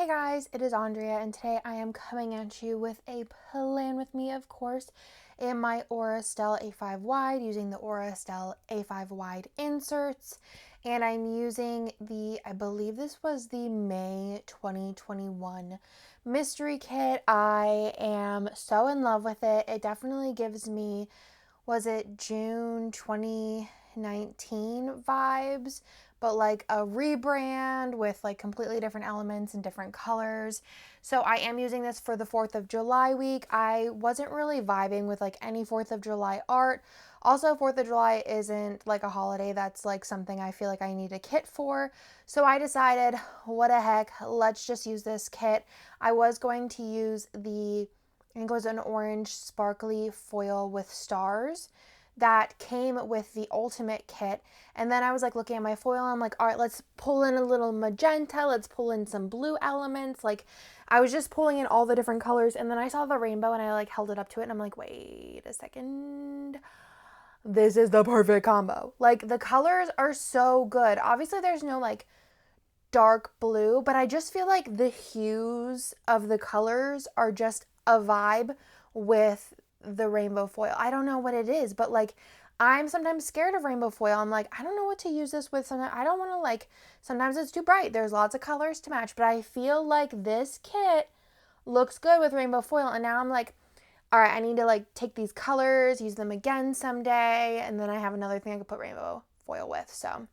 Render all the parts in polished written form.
Hey guys, it is Andrea, and today I am coming at you with a plan with me, of course, in my Aura Stell A5 wide, using the Aura Stell A5 wide inserts, and I'm using I believe this was the May 2021 mystery kit. I am so in love with it. It definitely gives me, was it June 2019 vibes, but like a rebrand with like completely different elements and different colors. So I am using this for the 4th of July week. I wasn't really vibing with like any 4th of July art. Also, 4th of July isn't like a holiday that's like something I feel like I need a kit for. So I decided, what the heck, let's just use this kit. I was going to use I think it was an orange sparkly foil with stars that came with the ultimate kit. And then I was like looking at my foil, I'm like, all right, let's pull in a little magenta, let's pull in some blue elements. Like I was just pulling in all the different colors, and then I saw the rainbow and I like held it up to it and I'm like, wait a second. This is the perfect combo. Like the colors are so good. Obviously there's no like dark blue, but I just feel like the hues of the colors are just a vibe with the rainbow foil. I don't know what it is, but like I'm sometimes scared of rainbow foil. I'm like, I don't know what to use this with. Sometimes I don't want to like, sometimes it's too bright. There's lots of colors to match, but I feel like this kit looks good with rainbow foil. And now I'm like, all right, I need to like take these colors, use them again someday. And then I have another thing I could put rainbow foil with. So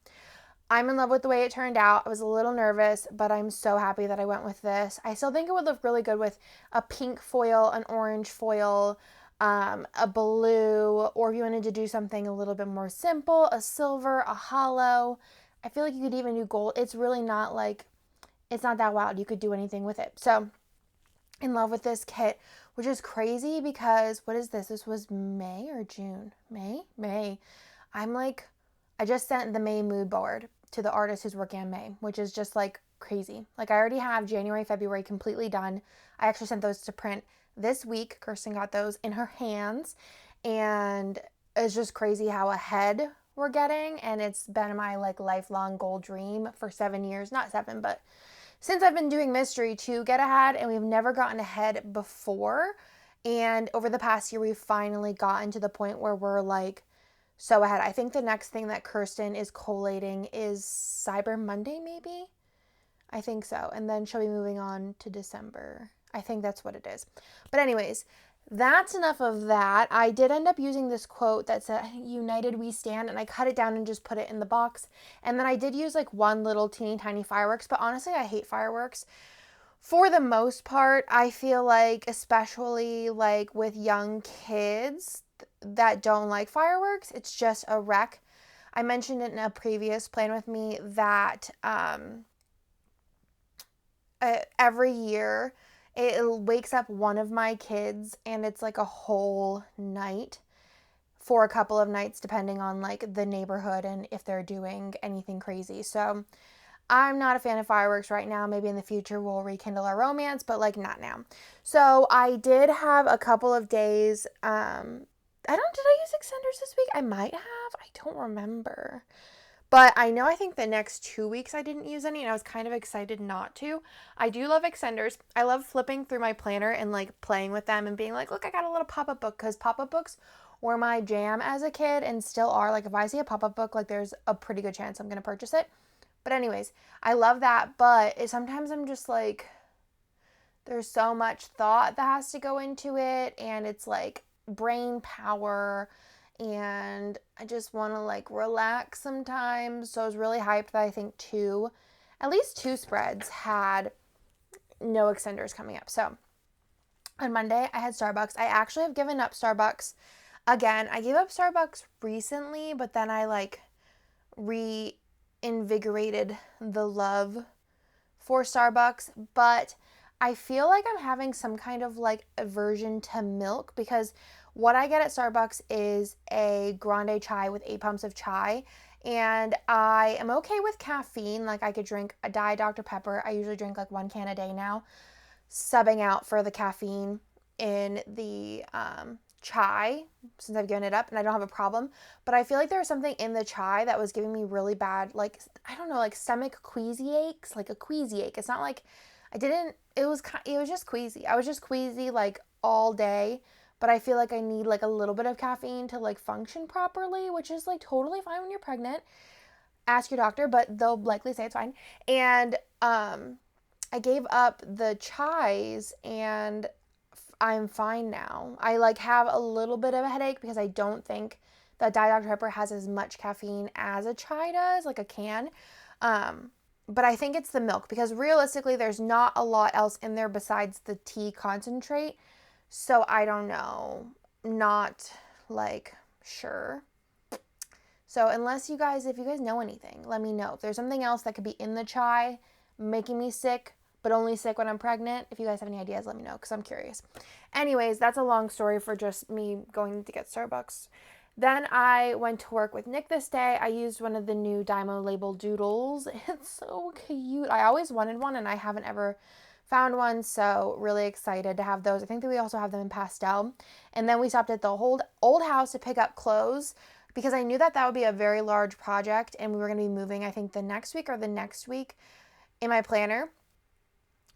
I'm in love with the way it turned out. I was a little nervous, but I'm so happy that I went with this. I still think it would look really good with a pink foil, an orange foil, a blue, or if you wanted to do something a little bit more simple, a silver, a hollow. I feel like you could even do gold. It's really not like, it's not that wild. You could do anything with it. So in love with this kit, which is crazy because what is this? This was May or June? May. I'm like, I just sent the May mood board to the artist who's working on May, which is just like crazy. Like I already have January, February completely done. I actually sent those to print this week. Kirsten got those in her hands, and it's just crazy how ahead we're getting. And it's been my like lifelong goal dream for 7 years, not 7, but since I've been doing mystery to get ahead, and we've never gotten ahead before. And over the past year, we've finally gotten to the point where we're like so ahead. I think the next thing that Kirsten is collating is Cyber Monday, maybe? I think so. And then she'll be moving on to December. I think that's what it is. But anyways, that's enough of that. I did end up using this quote that said, "United we stand," and I cut it down and just put it in the box. And then I did use like one little teeny tiny fireworks, but honestly, I hate fireworks. For the most part, I feel like, especially like with young kids that don't like fireworks, it's just a wreck. I mentioned it in a previous plan with me that every year it wakes up one of my kids, and it's like a whole night for a couple of nights depending on like the neighborhood and if they're doing anything crazy. So I'm not a fan of fireworks right now. Maybe in the future we'll rekindle our romance, but like not now. So I did have a couple of days. Did I use extenders this week? I might have. I don't remember. But I know I think the next 2 weeks I didn't use any, and I was kind of excited not to. I do love extenders. I love flipping through my planner and like playing with them and being like, look, I got a little pop-up book, because pop-up books were my jam as a kid and still are. Like if I see a pop-up book, like there's a pretty good chance I'm going to purchase it. But anyways, I love that, but sometimes I'm just like, there's so much thought that has to go into it, and it's like brain power, and I just want to like relax sometimes. So I was really hyped that I think at least two spreads had no extenders coming up. So on Monday I had Starbucks. I actually have given up Starbucks again. I gave up Starbucks recently, but then I like reinvigorated the love for Starbucks. But I feel like I'm having some kind of like aversion to milk, because what I get at Starbucks is a grande chai with 8 pumps of chai, and I am okay with caffeine. Like I could drink a Diet Dr. Pepper. I usually drink like 1 can a day now, subbing out for the caffeine in the chai since I've given it up, and I don't have a problem. But I feel like there was something in the chai that was giving me really bad, like, I don't know, like stomach queasy aches, like a queasy ache. It's not like It was just queasy. I was just queasy like all day, but I feel like I need like a little bit of caffeine to like function properly, which is like totally fine when you're pregnant. Ask your doctor, but they'll likely say it's fine. And I gave up the chais and I'm fine now. I like have a little bit of a headache because I don't think that Diet Dr. Pepper has as much caffeine as a chai does, like a can. But I think it's the milk because realistically, there's not a lot else in there besides the tea concentrate. So I don't know. Not like sure. So unless if you guys know anything, let me know. If there's something else that could be in the chai making me sick, but only sick when I'm pregnant, if you guys have any ideas, let me know because I'm curious. Anyways, that's a long story for just me going to get Starbucks. Then I went to work with Nick this day. I used one of the new Dymo label doodles. It's so cute. I always wanted one and I haven't ever found one, so really excited to have those. I think that we also have them in pastel. And then we stopped at the old house to pick up clothes because I knew that would be a very large project and we were going to be moving, I think, the next week in my planner.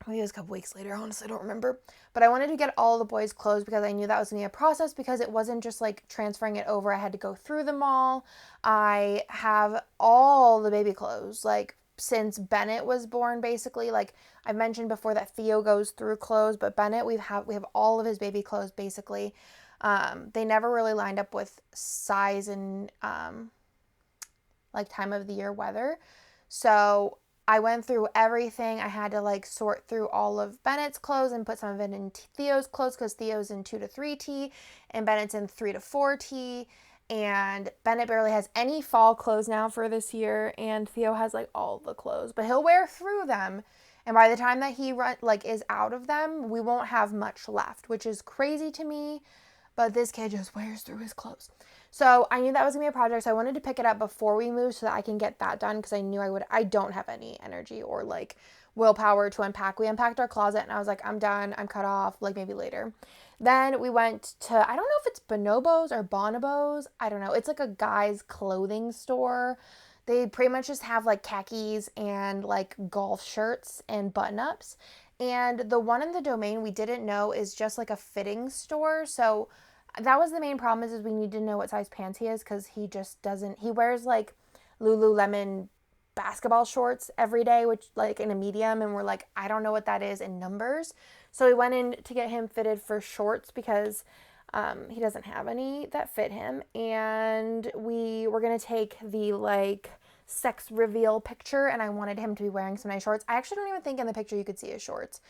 Maybe it was a couple weeks later, honestly, I don't remember. But I wanted to get all the boys' clothes because I knew that was going to be a process because it wasn't just like transferring it over. I had to go through them all. I have all the baby clothes, like since Bennett was born, basically. Like I've mentioned before that Theo goes through clothes, but Bennett, we have all of his baby clothes, basically. They never really lined up with size and like time of the year weather. So I went through everything. I had to like sort through all of Bennett's clothes and put some of it in Theo's clothes because Theo's in 2 to 3T and Bennett's in 3 to 4T. And Bennett barely has any fall clothes now for this year. And Theo has like all the clothes, but he'll wear through them. And by the time that he is out of them, we won't have much left, which is crazy to me. But this kid just wears through his clothes. So I knew that was going to be a project. So I wanted to pick it up before we move so that I can get that done because I knew I don't have any energy or like willpower to unpack. We unpacked our closet and I was like, I'm done. I'm cut off. Like maybe later. Then we went to, I don't know if it's Bonobos or Bonobos. I don't know. It's like a guy's clothing store. They pretty much just have like khakis and like golf shirts and button ups. And the one in the Domain we didn't know is just like a fitting store. So that was the main problem is we need to know what size pants he is because he just doesn't, he wears like Lululemon basketball shorts every day, which like in a medium. And we're like, I don't know what that is in numbers. So we went in to get him fitted for shorts because he doesn't have any that fit him. And we were going to take the like sex reveal picture and I wanted him to be wearing some nice shorts. I actually don't even think in the picture you could see his shorts.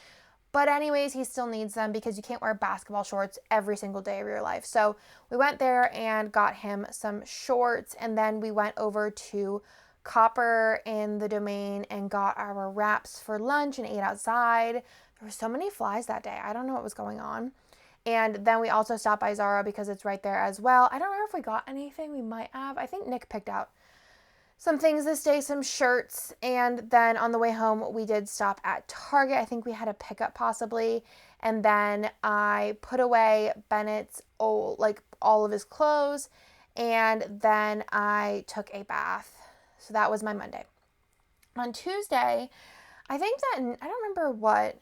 But anyways, he still needs them because you can't wear basketball shorts every single day of your life. So we went there and got him some shorts. And then we went over to Copper in the Domain and got our wraps for lunch and ate outside. There were so many flies that day. I don't know what was going on. And then we also stopped by Zara because it's right there as well. I don't remember if we got anything. We might have. I think Nick picked out some things this day, some shirts, and then on the way home, we did stop at Target. I think we had a pickup possibly, and then I put away Bennett's all of his clothes, and then I took a bath. So that was my Monday. On Tuesday, I think that, I don't remember what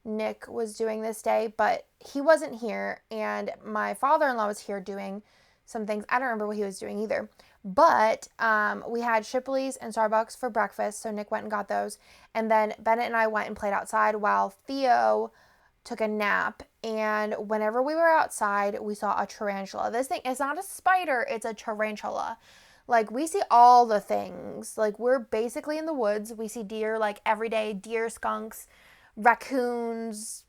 Nick was doing this day, but he wasn't here, and my father-in-law was here doing some things. I don't remember what he was doing either. But we had Shipley's and Starbucks for breakfast, so Nick went and got those. And then Bennett and I went and played outside while Theo took a nap. And whenever we were outside, we saw a tarantula. This thing is not a spider, it's a tarantula. Like, we see all the things. Like, we're basically in the woods. We see deer, like, every day. Deer, skunks, raccoons.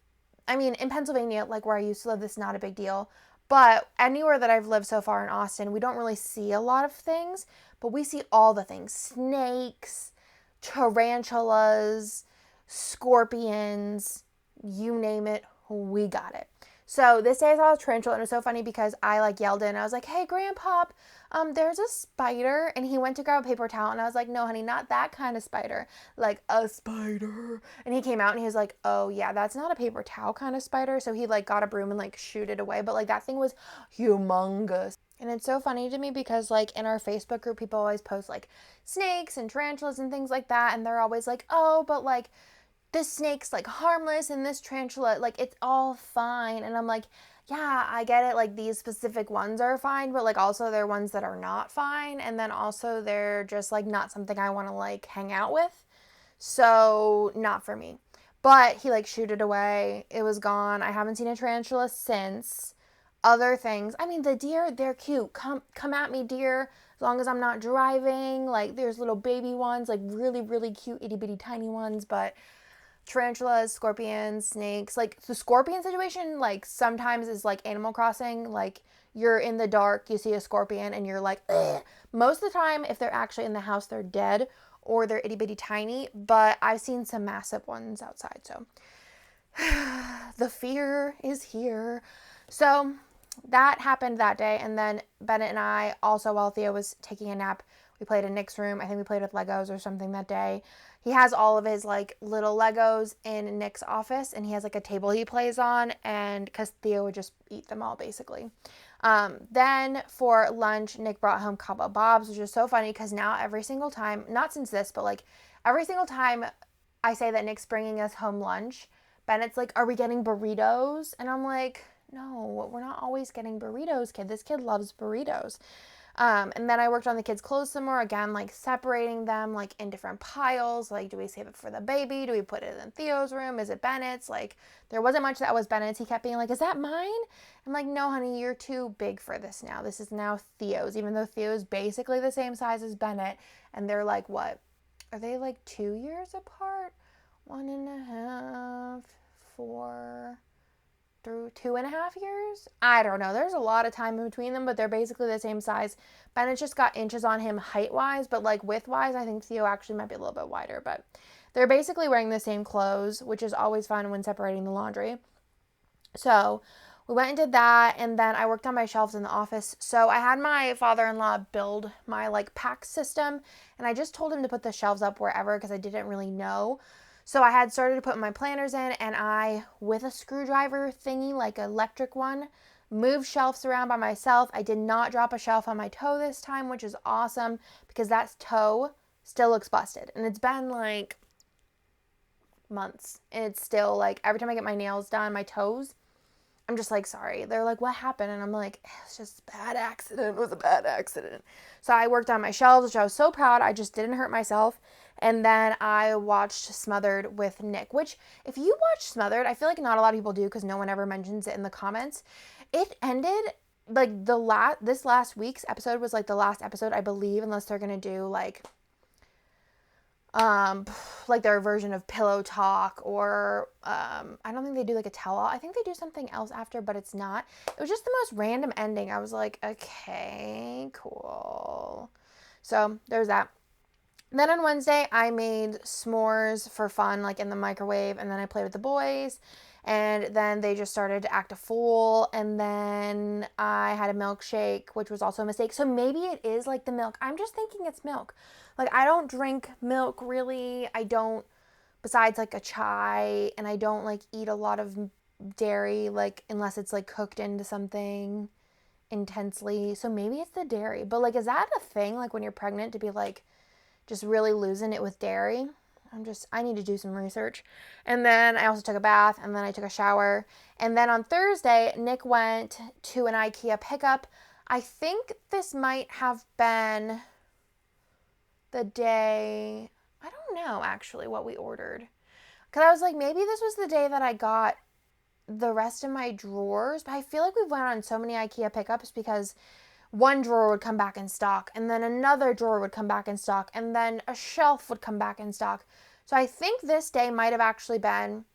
I mean, in Pennsylvania, like, where I used to live, this is not a big deal. But anywhere that I've lived so far in Austin, we don't really see a lot of things, but we see all the things. Snakes, tarantulas, scorpions, you name it, we got it. So this day I saw a tarantula, and it was so funny because I like yelled in. I was like, hey, Grandpop, there's a spider. And he went to grab a paper towel, and I was like, no, honey, not that kind of spider. Like, a spider. And he came out, and he was like, oh, yeah, that's not a paper towel kind of spider. So he, like, got a broom and, like, shooed it away. But, like, that thing was humongous. And it's so funny to me because, like, in our Facebook group, people always post, like, snakes and tarantulas and things like that. And they're always like, oh, but, like, this snake's like harmless and this tarantula, like it's all fine. And I'm like, yeah, I get it. Like these specific ones are fine, but like also there are ones that are not fine. And then also they're just like not something I want to like hang out with. So not for me. But he like shooed it away. It was gone. I haven't seen a tarantula since. Other things. I mean, the deer, they're cute. Come at me, deer. As long as I'm not driving. Like there's little baby ones, like really, really cute, itty bitty tiny ones. But tarantulas, scorpions, snakes. Like the scorpion situation, like sometimes is like Animal Crossing. Like you're in the dark, you see a scorpion, and you're like, ugh. Most of the time, if they're actually in the house, they're dead or they're itty bitty tiny. But I've seen some massive ones outside, so the fear is here. So that happened that day, and then Bennett and I also, while Theo was taking a nap, we played in Nick's room. I think we played with Legos or something that day. He has all of his like little Legos in Nick's office, and he has like a table he plays on, and because Theo would just eat them all basically. Then for lunch, Nick brought home Cabo Bobs, which is so funny because now every single time, not since this, but like every single time I say that Nick's bringing us home lunch, Bennett's like, are we getting burritos? And I'm like, no, we're not always getting burritos, kid. This kid loves burritos. And then I worked on the kids' clothes some more, again, like separating them like in different piles. Like, do we save it for the baby? Do we put it in Theo's room? Is it Bennett's? Like, there wasn't much that was Bennett's. He kept being like, is that mine? I'm like, no, honey, you're too big for this now. This is now Theo's, even though Theo's basically the same size as Bennett. And they're like, what? Are they like 2 years apart? 1.5, 4... through 2.5 years? I don't know. There's a lot of time in between them, but they're basically the same size. Bennett just got inches on him height-wise, but like width-wise, I think Theo actually might be a little bit wider, but they're basically wearing the same clothes, which is always fun when separating the laundry. So we went and did that, and then I worked on my shelves in the office. So I had my father-in-law build my like pack system, and I just told him to put the shelves up wherever because I didn't really know. So I had started to put my planners in, and I, with a screwdriver thingy, like an electric one, moved shelves around by myself. I did not drop a shelf on my toe this time, which is awesome because that toe still looks busted. And it's been like months, and it's still like every time I get my nails done, my toes, I'm just like, sorry. They're like, what happened? And I'm like, it's just a bad accident. It was a bad accident. So I worked on my shelves, which I was so proud. I just didn't hurt myself. And then I watched Smothered with Nick, which if you watch Smothered, I feel like not a lot of people do because no one ever mentions it in the comments. It ended like this last week's episode was like the last episode, I believe, unless they're going to do like their version of Pillow Talk or I don't think they do like a tell-all. I think they do something else after, but it's not. It was just the most random ending. I was like, okay, cool. So there's that. Then on Wednesday, I made s'mores for fun, like in the microwave, and then I played with the boys, and then they just started to act a fool, and then I had a milkshake, which was also a mistake. So maybe it is like the milk. I'm just thinking it's milk. Like, I don't drink milk, really. I don't, besides like a chai, and I don't like eat a lot of dairy, like unless it's like cooked into something intensely. So maybe it's the dairy. But like, is that a thing, like when you're pregnant, to be like just really losing it with dairy? I need to do some research. And then I also took a bath, and then I took a shower. And then on Thursday, Nick went to an IKEA pickup. I think this might have been the day, I don't know actually what we ordered. Because I was like, maybe this was the day that I got the rest of my drawers. But I feel like we've went on so many IKEA pickups because one drawer would come back in stock, and then another drawer would come back in stock, and then a shelf would come back in stock. So I think this day might have actually been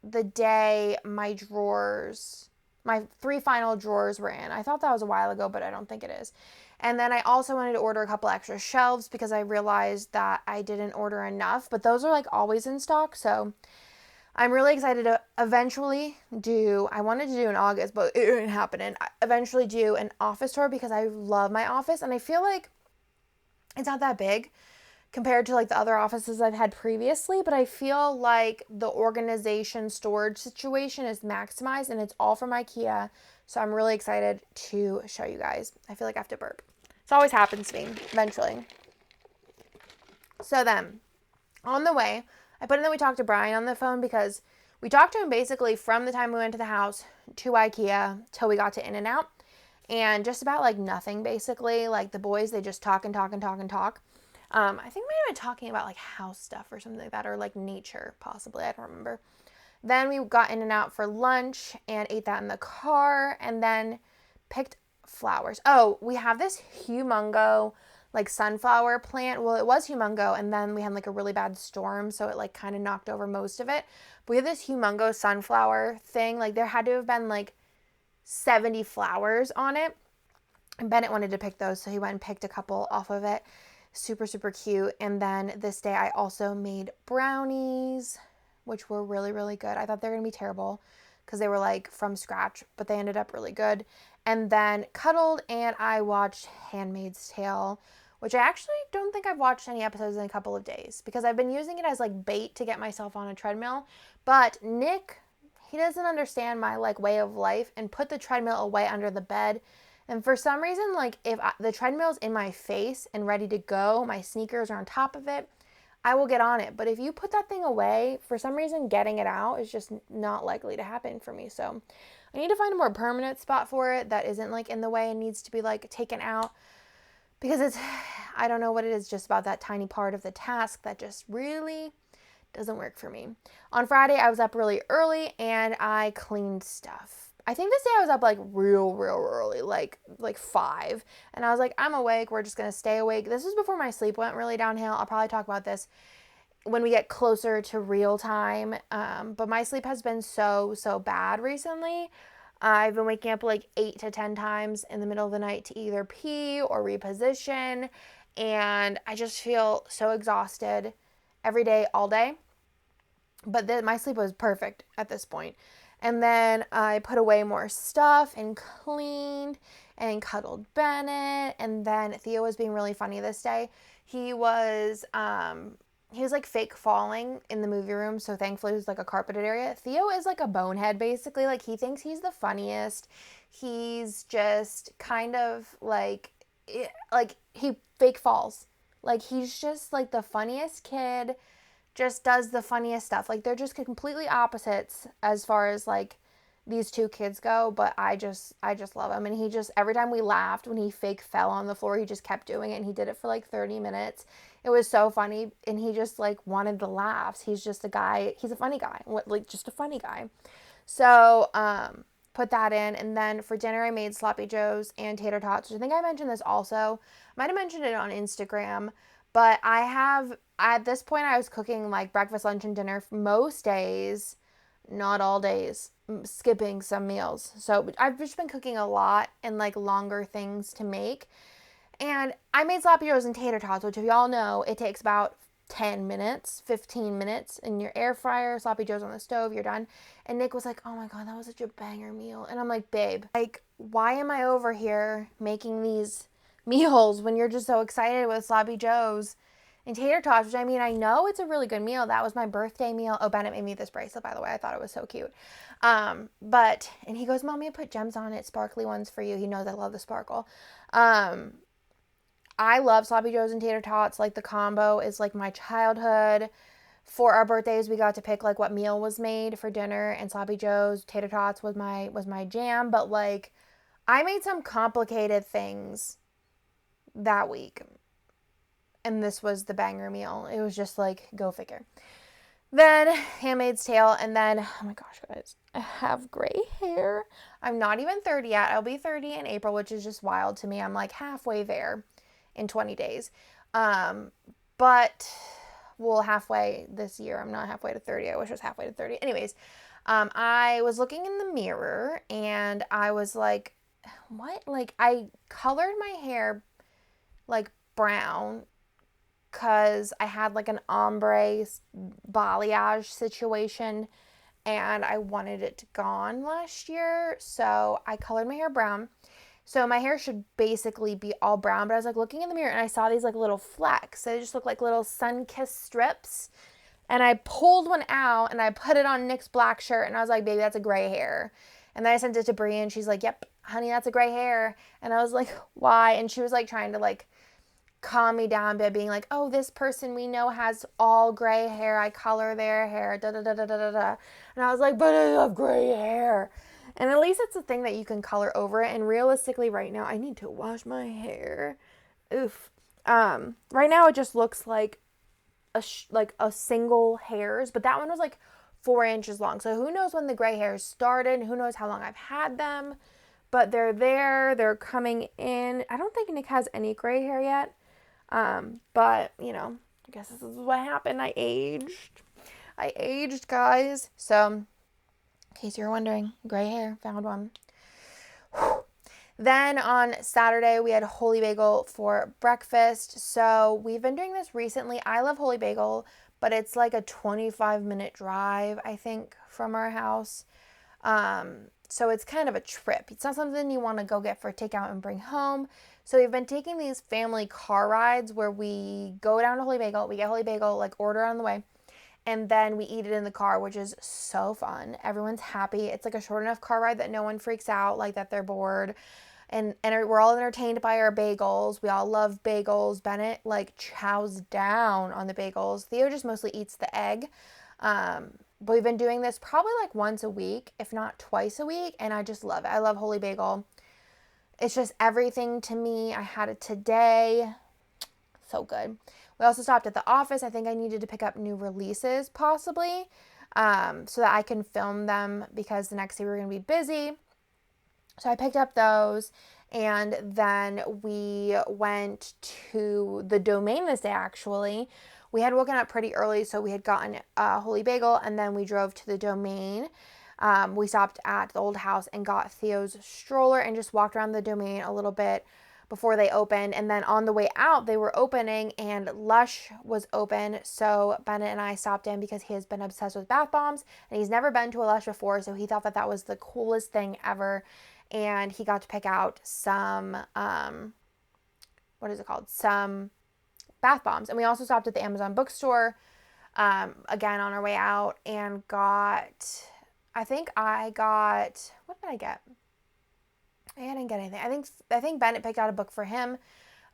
the day my 3 final drawers were in. I thought that was a while ago, but I don't think it is. And then I also wanted to order a couple extra shelves because I realized that I didn't order enough, but those are like always in stock. So I'm really excited to eventually I wanted to do in August, but it didn't happen. And eventually do an office tour because I love my office. And I feel like it's not that big compared to like the other offices I've had previously, but I feel like the organization storage situation is maximized, and it's all from IKEA. So I'm really excited to show you guys. I feel like I have to burp. It always happens to me eventually. So then on the way, then we talked to Brian on the phone because we talked to him basically from the time we went to the house to IKEA till we got to In-N-Out. And just about like nothing basically. Like the boys, they just talk and talk and talk and talk. I think we might have been talking about like house stuff or something like that, or like nature possibly. I don't remember. Then we got In-N-Out for lunch and ate that in the car and then picked flowers. Oh, we have this humongo like sunflower plant. Well, it was humongo and then we had like a really bad storm, so it like kind of knocked over most of it. But we have this humongo sunflower thing. Like there had to have been like 70 flowers on it. And Bennett wanted to pick those, so he went and picked a couple off of it. Super, super cute. And then this day I also made brownies, which were really, really good. I thought they were going to be terrible because they were like from scratch, but they ended up really good. And then cuddled and I watched Handmaid's Tale, which I actually don't think I've watched any episodes in a couple of days because I've been using it as like bait to get myself on a treadmill. But Nick, he doesn't understand my like way of life and put the treadmill away under the bed. And for some reason, like if the treadmill's in my face and ready to go, my sneakers are on top of it, I will get on it. But if you put that thing away, for some reason, getting it out is just not likely to happen for me. So I need to find a more permanent spot for it that isn't like in the way and needs to be like taken out because I don't know what it is just about that tiny part of the task that just really doesn't work for me. On Friday, I was up really early and I cleaned stuff. I think this day I was up like real early, like 5. And I was like, I'm awake. We're just going to stay awake. This was before my sleep went really downhill. I'll probably talk about this when we get closer to real time. But my sleep has been so bad recently. I've been waking up like 8 to 10 times in the middle of the night to either pee or reposition. And I just feel so exhausted every day, all day. But my sleep was perfect at this point. And then I put away more stuff and cleaned and cuddled Bennett. And then Theo was being really funny this day. He was like fake falling in the movie room. So thankfully it was like a carpeted area. Theo is like a bonehead basically. Like he thinks he's the funniest. He's just kind of like he fake falls. Like he's just like the funniest kid. Just does the funniest stuff. Like they're just completely opposites as far as like these two kids go, but I just love him. And he just, every time we laughed when he fake fell on the floor, he just kept doing it and he did it for like 30 minutes. It was so funny and he just like wanted the laughs. He's just a guy, he's a funny guy, like just a funny guy. So put that in, and then for dinner I made sloppy joes and tater tots, which I think I mentioned this also. I might have mentioned it on Instagram. But at this point, I was cooking like breakfast, lunch, and dinner most days, not all days, skipping some meals. So I've just been cooking a lot and like longer things to make. And I made sloppy joes and tater tots, which if y'all know, it takes about 10 minutes, 15 minutes in your air fryer, sloppy joes on the stove, you're done. And Nick was like, oh my God, that was such a banger meal. And I'm like, babe, like, why am I over here making these meals when you're just so excited with sloppy joes and tater tots, which I mean, I know it's a really good meal. That was my birthday meal. Oh, Bennett made me this bracelet, by the way. I thought it was so cute. And he goes, Mommy, I put gems on it, sparkly ones for you. He knows I love the sparkle. I love sloppy joes and tater tots. Like the combo is like my childhood. For our birthdays, we got to pick like what meal was made for dinner, and sloppy joes, tater tots was my jam. But like, I made some complicated things that week, and this was the banger meal. It was just like, go figure. Then Handmaid's Tale, and then, oh my gosh, guys, I have gray hair. I'm not even 30 yet. I'll be 30 in April, which is just wild to me. I'm like halfway there in 20 days. But well, halfway this year. I'm not halfway to 30. I wish I was halfway to 30. Anyways, I was looking in the mirror and I was like, what? Like, I colored my hair like brown because I had like an ombre balayage situation and I wanted it gone last year. So I colored my hair brown. So my hair should basically be all brown, but I was like looking in the mirror and I saw these like little flecks. They just look like little sun-kissed strips. And I pulled one out and I put it on Nick's black shirt and I was like, baby, that's a gray hair. And then I sent it to Brie and she's like, yep, honey, that's a gray hair. And I was like, why? And she was like trying to like calm me down by being like, oh, this person we know has all gray hair. I color their hair. Da da da da da da da. And I was like, but I have gray hair. And at least it's a thing that you can color over it. And realistically, right now, I need to wash my hair. Oof. Right now, it just looks like a single hairs, but that one was like 4 inches long. So who knows when the gray hairs started? Who knows how long I've had them? But they're there. They're coming in. I don't think Nick has any gray hair yet. But I guess this is what happened. I aged, guys. So, in case you're wondering, gray hair, found one. Then on Saturday, we had Holy Bagel for breakfast. So we've been doing this recently. I love Holy Bagel, but it's like a 25-minute drive, I think, from our house. So it's kind of a trip. It's not something you want to go get for takeout and bring home. So we've been taking these family car rides where we go down to Holy Bagel, we get Holy Bagel, like order on the way, and then we eat it in the car, which is so fun. Everyone's happy. It's like a short enough car ride that no one freaks out, like that they're bored. And we're all entertained by our bagels. We all love bagels. Bennett like chows down on the bagels. Theo just mostly eats the egg. But we've been doing this probably like once a week, if not twice a week. And I just love it. I love Holy Bagel. It's just everything to me. I had it today. So good. We also stopped at the office. I think I needed to pick up new releases possibly, so that I can film them because the next day we're going to be busy. So I picked up those, and then we went to the Domain this day, actually. We had woken up pretty early, so we had gotten a Holy Bagel, and then we drove to the Domain. We stopped at the old house and got Theo's stroller and just walked around the Domain a little bit before they opened. And then on the way out, they were opening, and Lush was open. So Bennett and I stopped in because he has been obsessed with bath bombs, and he's never been to a Lush before, so he thought that that was the coolest thing ever. And he got to pick out some, some bath bombs. And we also stopped at the Amazon bookstore, again on our way out, and what did I get? I didn't get anything. I think Bennett picked out a book for him,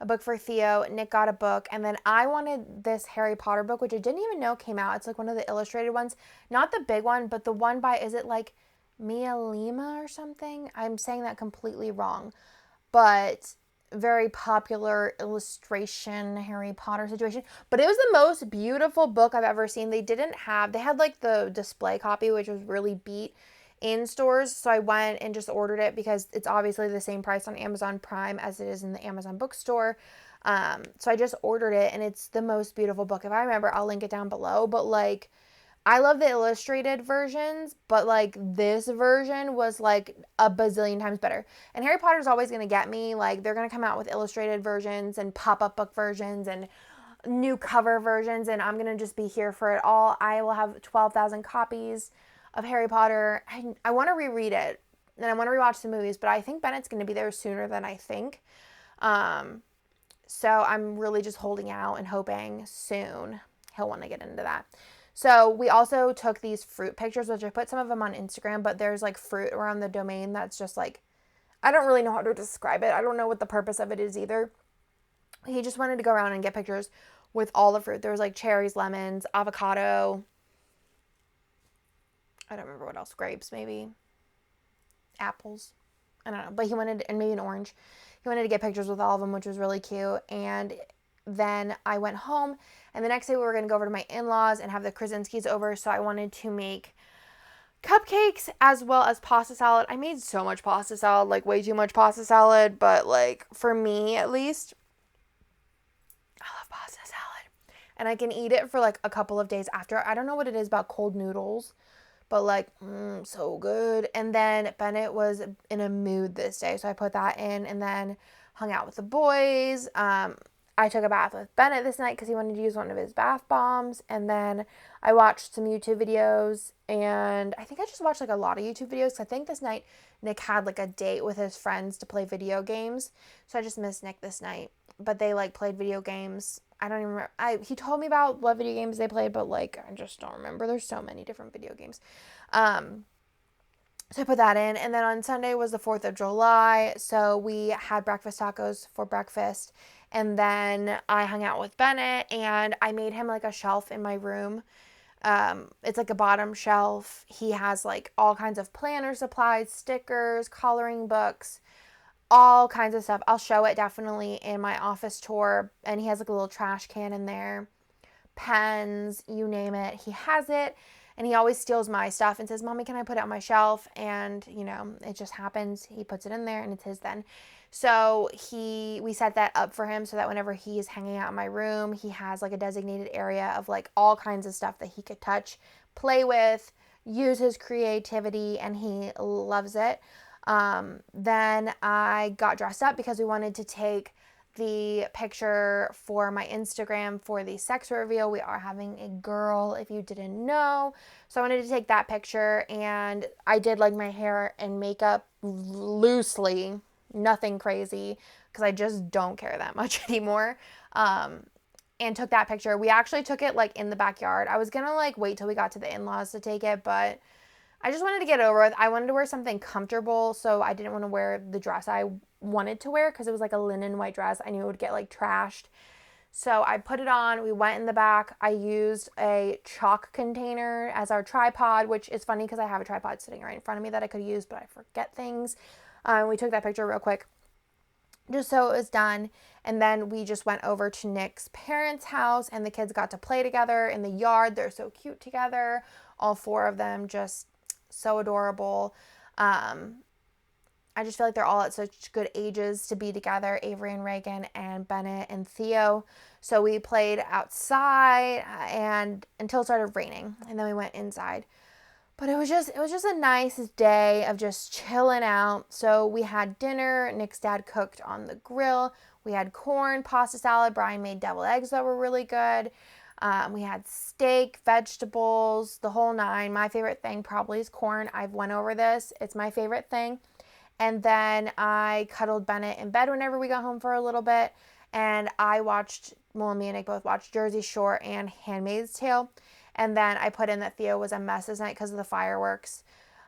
a book for Theo. Nick got a book, and then I wanted this Harry Potter book, which I didn't even know came out. It's like one of the illustrated ones, not the big one, but the one by, is it like Mia Lima or something? I'm saying that completely wrong, but very popular illustration Harry Potter situation. But it was the most beautiful book I've ever seen. They had like the display copy, which was really beat in stores. So I went and just ordered it because it's obviously the same price on Amazon Prime as it is in the Amazon bookstore. So I just ordered it, and it's the most beautiful book. If I remember, I'll link it down below. But like, I love the illustrated versions, but like this version was like a bazillion times better. And Harry Potter's always going to get me. Like, they're going to come out with illustrated versions and pop-up book versions and new cover versions, and I'm going to just be here for it all. I will have 12,000 copies of Harry Potter. I want to reread it, and I want to rewatch the movies, but I think Bennett's going to be there sooner than I think. So I'm really just holding out and hoping soon he'll want to get into that. So we also took these fruit pictures, which I put some of them on Instagram, but there's like fruit around the Domain that's just like, I don't really know how to describe it. I don't know what the purpose of it is either. He just wanted to go around and get pictures with all the fruit. There was like cherries, lemons, avocado. I don't remember what else. Grapes, maybe. Apples. I don't know. But he wanted, and maybe an orange. He wanted to get pictures with all of them, which was really cute. And then I went home, and the next day we were going to go over to my in-laws and have the Krasinskis over, so I wanted to make cupcakes as well as pasta salad. I made so much pasta salad, like way too much pasta salad, but like for me at least, I love pasta salad. And I can eat it for like a couple of days after. I don't know what it is about cold noodles, but like, so good. And then Bennett was in a mood this day, so I put that in and then hung out with the boys. I took a bath with Bennett this night because he wanted to use one of his bath bombs. And then I watched some YouTube videos, and I think I just watched like a lot of YouTube videos. I think this night Nick had like a date with his friends to play video games. So I just missed Nick this night, but they like played video games. I don't even remember. He told me about what video games they played, but like, I just don't remember. There's so many different video games. So I put that in, and then on Sunday was the 4th of July, so we had breakfast tacos for breakfast, And then I hung out with Bennett, and I made him like a shelf in my room. It's like a bottom shelf. He has like all kinds of planner supplies, stickers, coloring books, all kinds of stuff. I'll show it definitely in my office tour. And he has like a little trash can in there, pens, you name it. He has it. And he always steals my stuff and says, Mommy, can I put it on my shelf? And, you know, it just happens. He puts it in there and it's his then. So we set that up for him so that whenever he is hanging out in my room, he has like a designated area of like all kinds of stuff that he could touch, play with, use his creativity, and he loves it. Then I got dressed up because we wanted to take the picture for my Instagram for the sex reveal. We are having a girl, if you didn't know. So I wanted to take that picture, and I did like my hair and makeup loosely, nothing crazy, because I just don't care that much anymore. And took that picture. We actually took it like in the backyard. I was gonna like wait till we got to the in-laws to take it, but I just wanted to get over with. I wanted to wear something comfortable, so I didn't want to wear the dress I wanted to wear because it was like a linen white dress. I knew it would get like trashed. So I put it on. We went in the back. I used a chalk container as our tripod, which is funny because I have a tripod sitting right in front of me that I could use, but I forget things. We took that picture real quick just so it was done. And then we just went over to Nick's parents' house, and the kids got to play together in the yard. They're so cute together. All four of them, just so adorable. I just feel like they're all at such good ages to be together, Avery and Reagan and Bennett and Theo. So we played outside and until it started raining, and then we went inside. But it was just a nice day of just chilling out. So we had dinner. Nick's dad cooked on the grill. We had corn, pasta salad. Brian made deviled eggs that were really good. We had steak, vegetables, the whole nine. My favorite thing probably is corn. I've went over this. It's my favorite thing. And then I cuddled Bennett in bed whenever we got home for a little bit. And me and Nick both watched Jersey Shore and Handmaid's Tale. And then I put in that Theo was a mess this night because of the fireworks.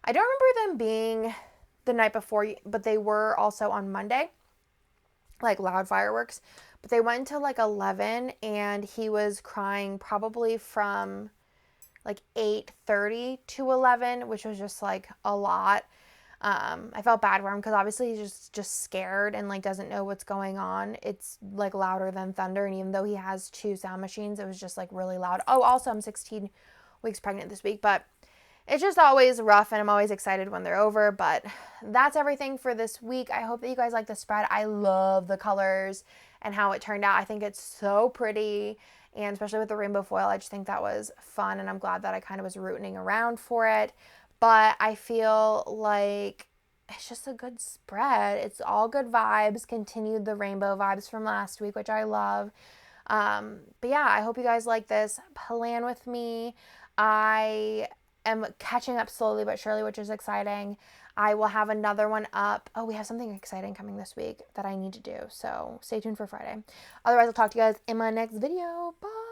I don't remember them being the night before, but they were also on Monday, like loud fireworks. But they went until like 11, and he was crying probably from like 8:30 to 11, which was just like a lot. I felt bad for him because obviously he's just scared and like doesn't know what's going on. It's like louder than thunder, and even though he has 2 sound machines, it was just like really loud. Oh, also I'm 16 weeks pregnant this week, but it's just always rough, and I'm always excited when they're over. But that's everything for this week. I hope that you guys like the spread. I love the colors and how it turned out. I think it's so pretty, and especially with the rainbow foil, I just think that was fun, and I'm glad that I kind of was rooting around for it. But I feel like it's just a good spread. It's all good vibes, continued the rainbow vibes from last week, which I love. But yeah, I hope you guys like this. Plan with me. I am catching up slowly but surely, which is exciting. I will have another one up. Oh, we have something exciting coming this week that I need to do. So stay tuned for Friday. Otherwise, I'll talk to you guys in my next video. Bye.